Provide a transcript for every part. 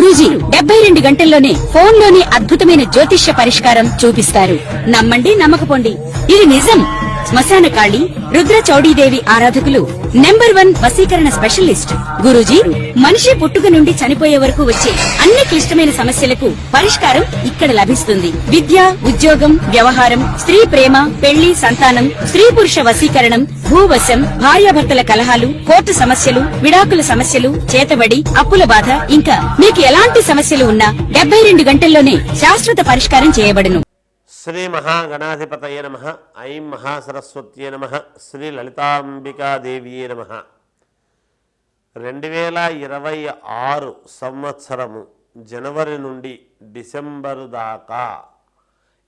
గురూజీ 72 గంటల్లోనే ఫోన్ లోని అద్భుతమైన జ్యోతిష్య పరిష్కారం చూపిస్తారు. నమ్మండి, నమ్మకపోండి, ఇది నిజం. శ్మశాన కాళి రుద్ర చౌడీదేవి ఆరాధకులు నంబర్ 1 వశీకరణ స్పెషలిస్ట్. గురూజీ మనిషి పుట్టుక నుండి చనిపోయే వరకు వచ్చే అన్ని క్లిష్టమైన సమస్యలకు పరిష్కారం ఇక్కడ లభిస్తుంది. విద్య, ఉద్యోగం, వ్యవహారం, స్త్రీ ప్రేమ, పెళ్లి, సంతానం, స్త్రీ పురుష వశీకరణం, భూవశం, భార్యాభర్తల కలహాలు, కోర్టు సమస్యలు, విడాకుల సమస్యలు, చేతబడి, అప్పుల బాధ, ఇంకా మీకు ఎలాంటి సమస్యలు ఉన్నా 72 గంటల్లోనే శాశ్వత పరిష్కారం చేయబడును. శ్రీ మహాగణాధిపతయే నమః. ఐం మహాసరస్వత్యే నమః. శ్రీ లలితాంబికాదేవియే నమః. 2026 సంవత్సరము జనవరి నుండి డిసెంబరు దాకా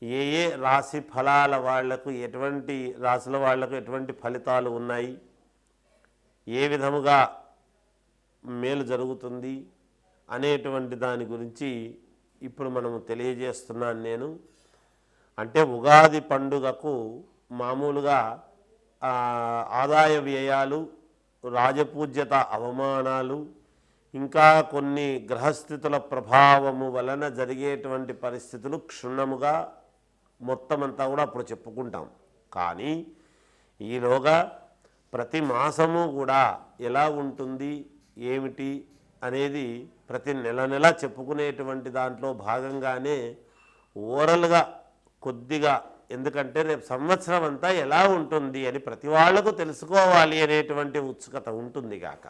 ఏ ఏ రాశి ఫలాల వాళ్లకు, ఎటువంటి రాశుల వాళ్లకు ఎటువంటి ఫలితాలు ఉన్నాయి, ఏ విధముగా మేలు జరుగుతుంది అనేటువంటి దాని గురించి ఇప్పుడు మనము తెలియజేస్తున్నాను నేను. అంటే ఉగాది పండుగకు మామూలుగా ఆదాయ వ్యయాలు, రాజపూజ్యత అవమానాలు, ఇంకా కొన్ని గ్రహస్థితుల ప్రభావము వలన జరిగేటువంటి పరిస్థితులు క్షుణ్ణముగా మొత్తం అంతా కూడా అప్పుడు చెప్పుకుంటాం. కానీ ఈలోగా ప్రతి మాసము కూడా ఎలా ఉంటుంది ఏమిటి అనేది ప్రతి నెల చెప్పుకునేటువంటి దాంట్లో భాగంగానే ఓరల్గా కొద్దిగా, ఎందుకంటే రేపు సంవత్సరం అంతా ఎలా ఉంటుంది అని ప్రతి వాళ్లకు తెలుసుకోవాలి అనేటువంటి ఉత్సుకత ఉంటుంది కాక,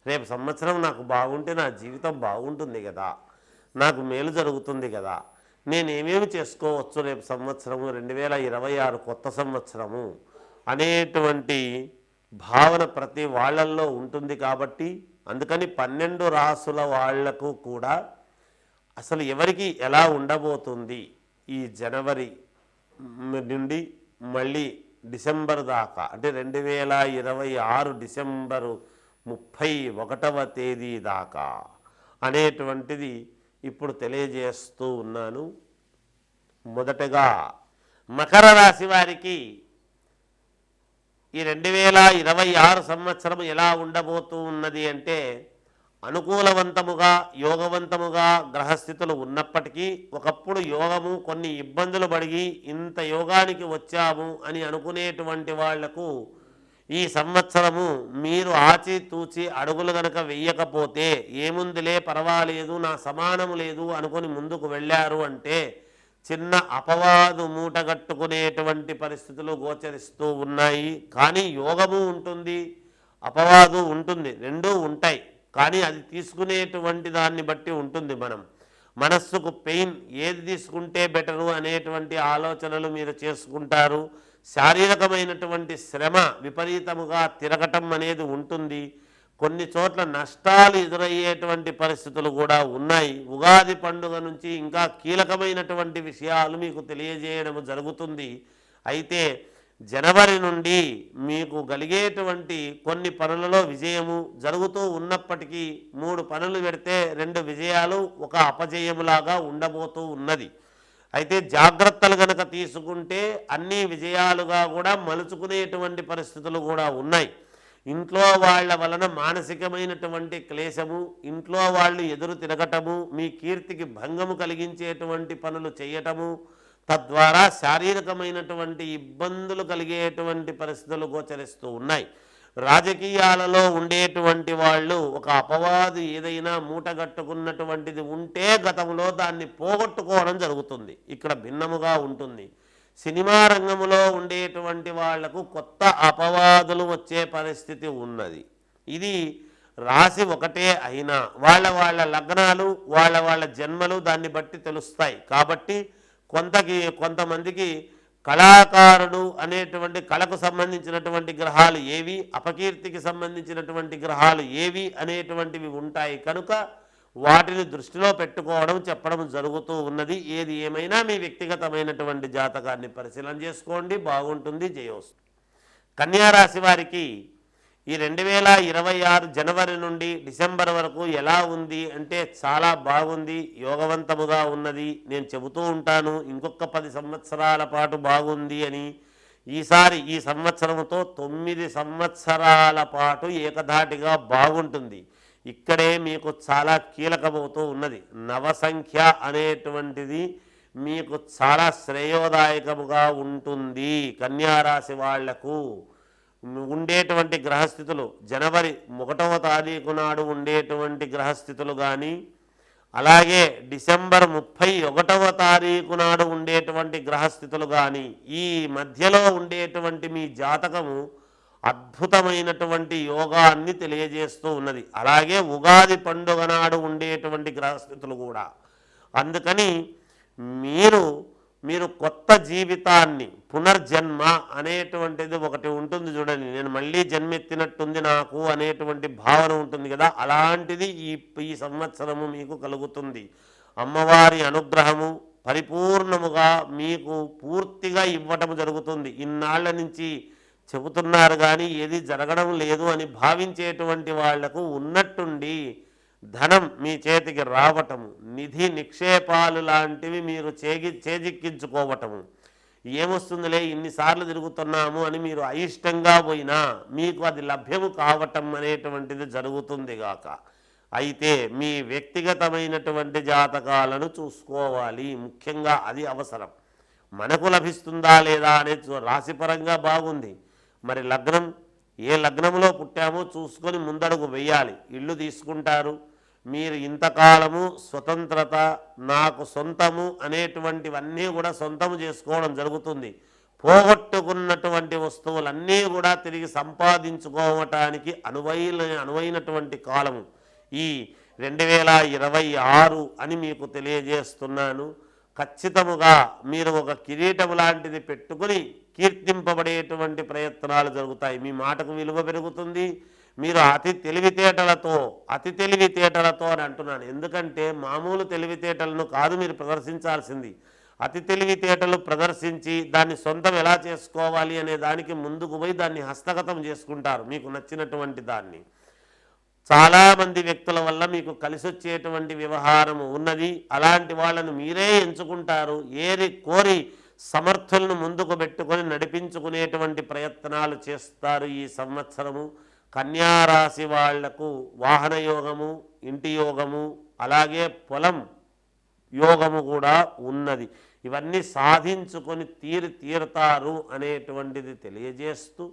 రేపు సంవత్సరం నాకు బాగుంటే నా జీవితం బాగుంటుంది కదా, నాకు మేలు జరుగుతుంది కదా, నేనేమేమి చేసుకోవచ్చు రేపు సంవత్సరము 2026 కొత్త సంవత్సరము అనేటువంటి భావన ప్రతి వాళ్ళల్లో ఉంటుంది. కాబట్టి అందుకని 12 రాసుల వాళ్లకు కూడా అసలు ఎవరికి ఎలా ఉండబోతుంది ఈ జనవరి నుండి మళ్ళీ డిసెంబర్ దాకా, అంటే 2026 డిసెంబరు 31వ తేదీ దాకా అనేటువంటిది ఇప్పుడు తెలియజేస్తూ ఉన్నాను. మొదటగా మకర రాశి వారికి ఈ 2026 సంవత్సరం ఎలా ఉండబోతూ ఉన్నది అంటే, అనుకూలవంతముగా యోగవంతముగా గ్రహస్థితులు ఉన్నప్పటికీ ఒకప్పుడు యోగము కొన్ని ఇబ్బందులు పడిగి ఇంత యోగానికి వచ్చాము అని అనుకునేటువంటి వాళ్లకు ఈ సంవత్సరము మీరు ఆచితూచి అడుగులు గనక వెయ్యకపోతే, ఏముందిలే పర్వాలేదు నా సమానము లేదు అనుకుని ముందుకు వెళ్ళారు అంటే చిన్న అపవాదు మూటగట్టుకునేటువంటి పరిస్థితులు గోచరిస్తూ ఉన్నాయి. కానీ యోగము ఉంటుంది, అపవాదు ఉంటుంది, రెండూ ఉంటాయి. కానీ అది తీసుకునేటువంటి దాన్ని బట్టి ఉంటుంది. మనస్సుకు పెయిన్ ఏది తీసుకుంటే బెటరు అనేటువంటి ఆలోచనలు మీరు చేసుకుంటారు. శారీరకమైనటువంటి శ్రమ విపరీతముగా తిరగటం అనేది ఉంటుంది. కొన్ని చోట్ల నష్టాలు ఎదురయ్యేటువంటి పరిస్థితులు కూడా ఉన్నాయి. ఉగాది పండుగ నుంచి ఇంకా కీలకమైనటువంటి విషయాలు మీకు తెలియజేయడం జరుగుతుంది. అయితే జనవరి నుండి మీకు కలిగేటువంటి కొన్ని పనులలో విజయము జరుగుతూ ఉన్నప్పటికీ 3 పనులు పెడితే 2 విజయాలు, 1 అపజయములాగా ఉండబోతూ ఉన్నది. అయితే జాగ్రత్తలు గనక తీసుకుంటే అన్ని విజయాలుగా కూడా మలుచుకునేటువంటి పరిస్థితులు కూడా ఉన్నాయి. ఇంట్లో వాళ్ళ వలన మానసికమైనటువంటి క్లేశము, ఇంట్లో వాళ్ళు ఎదురు తిరగటము, మీ కీర్తికి భంగము కలిగించేటువంటి పనులు చేయటము, తద్వారా శారీరకమైనటువంటి ఇబ్బందులు కలిగేటువంటి పరిస్థితులు గోచరిస్తూ ఉన్నాయి. రాజకీయాలలో ఉండేటువంటి వాళ్ళు ఒక అపవాదు ఏదైనా మూటగట్టుకున్నటువంటిది ఉంటే గతంలో దాన్ని పోగొట్టుకోవడం జరుగుతుంది. ఇక్కడ భిన్నముగా ఉంటుంది. సినిమా రంగంలో ఉండేటువంటి వాళ్లకు కొత్త అపవాదులు వచ్చే పరిస్థితి ఉన్నది. ఇది రాశి ఒకటే అయినా వాళ్ళ లగ్నాలు వాళ్ళ జన్మలు దాన్ని బట్టి తెలుస్తాయి. కాబట్టి కొంతమందికి కళాకారుడు అనేటువంటి కళకు సంబంధించినటువంటి గ్రహాలు ఏవి, అపకీర్తికి సంబంధించినటువంటి గ్రహాలు ఏవి అనేటువంటివి ఉంటాయి. కనుక వాటిని దృష్టిలో పెట్టుకోవడం చెప్పడం జరుగుతూ ఉన్నది. ఏది ఏమైనా మీ వ్యక్తిగతమైనటువంటి జాతకాన్ని పరిశీలన చేసుకోండి, బాగుంటుంది, జయోస్తు. కన్యారాశి వారికి ఈ 2026 జనవరి నుండి డిసెంబర్ వరకు ఎలా ఉంది అంటే చాలా బాగుంది, యోగవంతముగా ఉన్నది. నేను చెబుతూ ఉంటాను ఇంకొక 10 సంవత్సరాల పాటు బాగుంది అని. ఈసారి ఈ సంవత్సరంతో 9 సంవత్సరాల పాటు ఏకధాటిగా బాగుంటుంది. ఇక్కడే మీకు చాలా కీలకమవుతూ ఉన్నది. నవసంఖ్య అనేటువంటిది మీకు చాలా శ్రేయోదాయకముగా ఉంటుంది. కన్యారాశి వాళ్లకు ఉండేటువంటి గ్రహస్థితులు జనవరి 1వ తారీఖు నాడు ఉండేటువంటి గ్రహస్థితులు కానీ, అలాగే డిసెంబర్ 31వ తారీఖు నాడు ఉండేటువంటి గ్రహస్థితులు కానీ, ఈ మధ్యలో ఉండేటువంటి మీ జాతకము అద్భుతమైనటువంటి యోగాన్ని తెలియజేస్తూ ఉన్నది. అలాగే ఉగాది పండుగ నాడు ఉండేటువంటి గ్రహస్థితులు కూడా. అందుకని మీరు కొత్త జీవితాన్ని, పునర్జన్మ అనేటువంటిది ఒకటి ఉంటుంది చూడండి. నేను మళ్ళీ జన్మెత్తినట్టుంది నాకు అనేటువంటి భావన ఉంటుంది కదా, అలాంటిది ఈ సంవత్సరము మీకు కలుగుతుంది. అమ్మవారి అనుగ్రహము పరిపూర్ణముగా మీకు పూర్తిగా ఇవ్వటం జరుగుతుంది. ఇన్నాళ్ల నుంచి చెబుతున్నారు కానీ ఏది జరగడం లేదు అని భావించేటువంటి వాళ్లకు ఉన్నట్టుండి ధనం మీ చేతికి రావటము, నిధి నిక్షేపాలు లాంటివి మీరు చేజిక్కించుకోవటము, ఏమొస్తుందిలే ఇన్నిసార్లు తిరుగుతున్నాము అని మీరు అయిష్టంగా పోయినా మీకు అది లభ్యము కావటం అనేటువంటిది జరుగుతుంది గాక. అయితే మీ వ్యక్తిగతమైనటువంటి జాతకాలను చూసుకోవాలి, ముఖ్యంగా అది అవసరం. మనకు లభిస్తుందా లేదా అనేది రాశిపరంగా బాగుంది, మరి లగ్నం ఏ లగ్నంలో పుట్టామో చూసుకొని ముందడుగు వెయ్యాలి. ఇల్లు తీసుకుంటారు, మీరు ఇంతకాలము స్వతంత్రత, నాకు సొంతము అనేటువంటివన్నీ కూడా సొంతము చేసుకోవడం జరుగుతుంది. పోగొట్టుకున్నటువంటి వస్తువులన్నీ కూడా తిరిగి సంపాదించుకోవటానికి అనువైనటువంటి కాలము ఈ 2026 అని మీకు తెలియజేస్తున్నాను. ఖచ్చితముగా మీరు ఒక కిరీటం లాంటిది పెట్టుకుని కీర్తింపబడేటువంటి ప్రయత్నాలు జరుగుతాయి. మీ మాటకు విలువ పెరుగుతుంది. మీరు అతి తెలివితేటలతో అని అంటున్నాను, ఎందుకంటే మామూలు తెలివితేటలను కాదు మీరు ప్రదర్శించాల్సింది. అతి తెలివితేటలు ప్రదర్శించి దాన్ని సొంతం ఎలా చేసుకోవాలి అనే దానికి ముందుకు పోయి దాన్ని హస్తగతం చేసుకుంటారు, మీకు నచ్చినటువంటి దాన్ని. చాలామంది వ్యక్తుల వల్ల మీకు కలిసి వచ్చేటువంటి వ్యవహారము ఉన్నది. అలాంటి వాళ్ళను మీరే ఎంచుకుంటారు, ఏరి కోరి సమర్థులను ముందుకు పెట్టుకొని నడిపించుకునేటువంటి ప్రయత్నాలు చేస్తారు ఈ సంవత్సరము. కన్యారాశి వాళ్లకు వాహన యోగము, ఇంటి యోగము, అలాగే పొలం యోగము కూడా ఉన్నది. ఇవన్నీ సాధించుకొని తీరుతారు అనేటువంటిది తెలియజేస్తూ